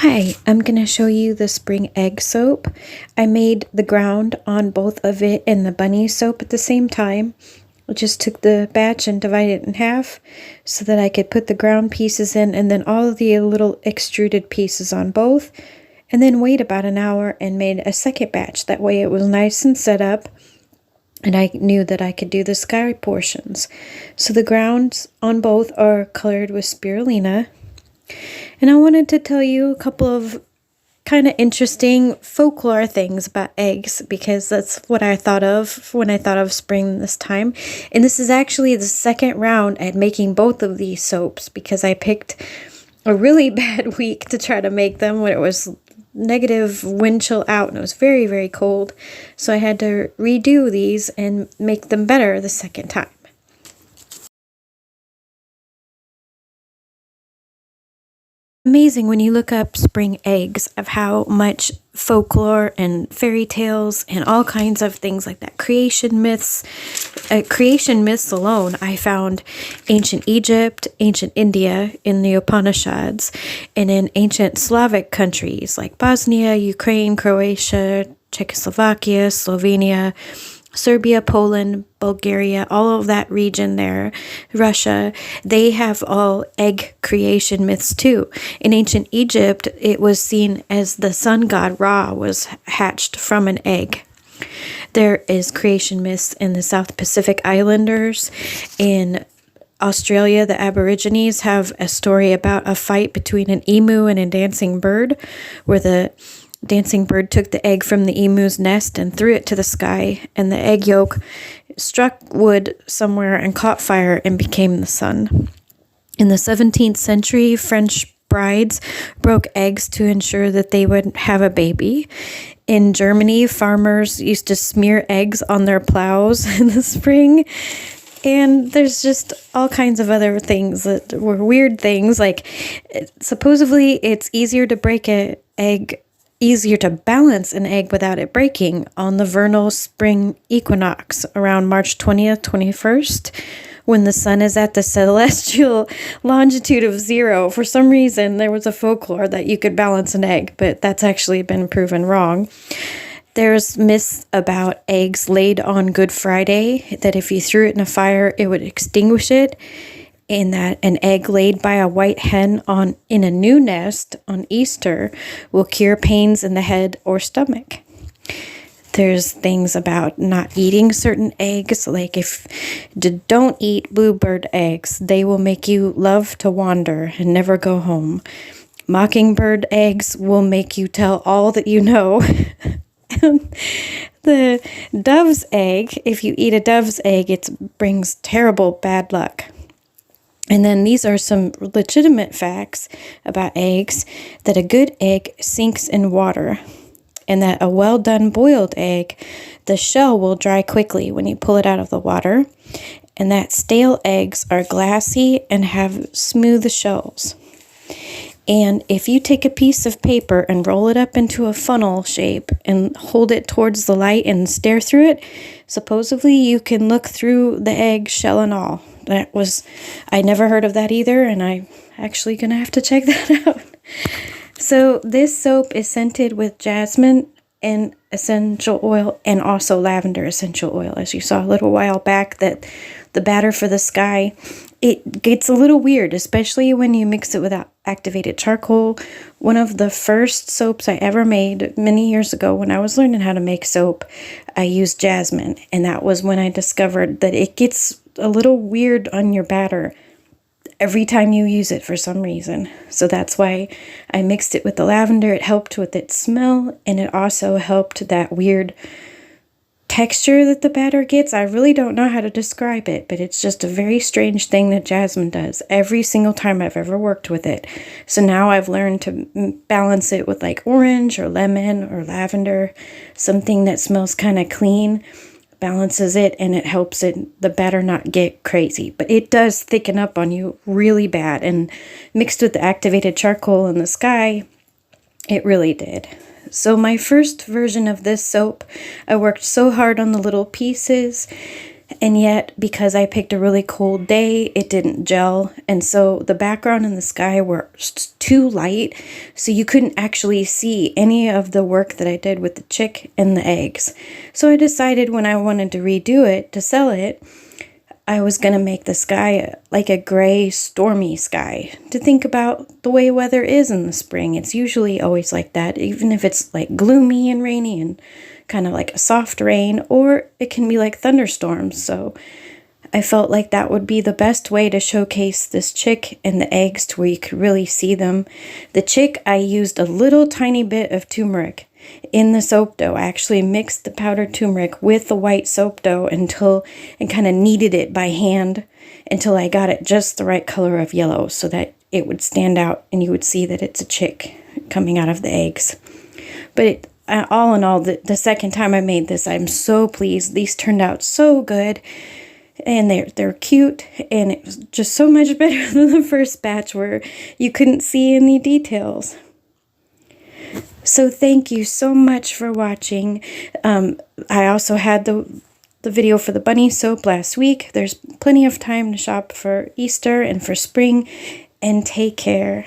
Hi, I'm going to show you the spring egg soap. I made the ground on both of it and the Bunnies Soap at the same time. I just took the batch and divided it in half so that I could put the ground pieces in and then all of the little extruded pieces on both, and then wait about an hour and made a second batch. That way it was nice and set up, and I knew that I could do the sky portions. So the grounds on both are colored with spirulina. And I wanted to tell you a couple of kind of interesting folklore things about eggs, because that's what I thought of when I thought of spring this time. And this is actually the second round at making both of these soaps, because I picked a really bad week to try to make them when it was negative wind chill out and it was very, very cold. So I had to redo these and make them better the second time. Amazing when you look up spring eggs of how much folklore and fairy tales and all kinds of things like that. Creation myths alone, I found ancient Egypt, ancient India in the Upanishads, and in ancient Slavic countries like Bosnia, Ukraine, Croatia, Czechoslovakia, Slovenia, Serbia, Poland, Bulgaria, all of that region there, Russia, they have all egg creation myths too. In ancient Egypt, it was seen as the sun god Ra was hatched from an egg. There is creation myths in the South Pacific Islanders. In Australia, the Aborigines have a story about a fight between an emu and a dancing bird, where the dancing bird took the egg from the emu's nest and threw it to the sky, and the egg yolk struck wood somewhere and caught fire and became the sun. In the 17th century, French brides broke eggs to ensure that they would have a baby. In Germany, farmers used to smear eggs on their plows in the spring. And there's just all kinds of other things that were weird things, like supposedly it's easier to balance an egg without it breaking on the vernal spring equinox around March 20th, 21st, when the sun is at the celestial longitude of 0. For some reason, there was a folklore that you could balance an egg, but that's actually been proven wrong. There's myths about eggs laid on Good Friday, that if you threw it in a fire, it would extinguish it. And that an egg laid by a white hen in a new nest on Easter will cure pains in the head or stomach. There's things about not eating certain eggs, like if you don't eat bluebird eggs, they will make you love to wander and never go home. Mockingbird eggs will make you tell all that you know. The dove's egg, if you eat a dove's egg, it brings terrible bad luck. And then these are some legitimate facts about eggs: that a good egg sinks in water, and that a well-done boiled egg, the shell will dry quickly when you pull it out of the water, and that stale eggs are glassy and have smooth shells. And if you take a piece of paper and roll it up into a funnel shape and hold it towards the light and stare through it, supposedly you can look through the egg, shell and all. I never heard of that either, and I'm actually going to have to check that out. So this soap is scented with jasmine and essential oil, and also lavender essential oil. As you saw a little while back, that the batter for the sky, it gets a little weird, especially when you mix it with activated charcoal. One of the first soaps I ever made many years ago, when I was learning how to make soap, I used jasmine, and that was when I discovered that it gets a little weird on your batter every time you use it for some reason. So that's why I mixed it with the lavender. It helped with its smell, and it also helped that weird texture that the batter gets. I really don't know how to describe it, but it's just a very strange thing that jasmine does every single time I've ever worked with it. So now I've learned to balance it with like orange or lemon or lavender, something that smells kind of clean, balances it, and it helps the batter not get crazy. But it does thicken up on you really bad, and mixed with the activated charcoal in the sky, it really did. So my first version of this soap, I worked so hard on the little pieces, And yet, because I picked a really cold day, it didn't gel. And so the background and the sky were too light, so you couldn't actually see any of the work that I did with the chick and the eggs. So I decided when I wanted to redo it to sell it, I was going to make the sky like a gray, stormy sky to think about the way weather is in the spring. It's usually always like that, even if it's like gloomy and rainy and kind of like a soft rain, or it can be like thunderstorms. So I felt like that would be the best way to showcase this chick and the eggs to where you could really see them. The chick, I used a little tiny bit of turmeric in the soap dough. I actually mixed the powdered turmeric with the white soap dough and kind of kneaded it by hand until I got it just the right color of yellow so that it would stand out and you would see that it's a chick coming out of the eggs. But all in all, the second time I made this, I'm so pleased. These turned out so good, and they're cute, and it was just so much better than the first batch where you couldn't see any details. So thank you so much for watching. I also had the video for the Bunnies Soap last week. There's plenty of time to shop for Easter and for spring, and take care.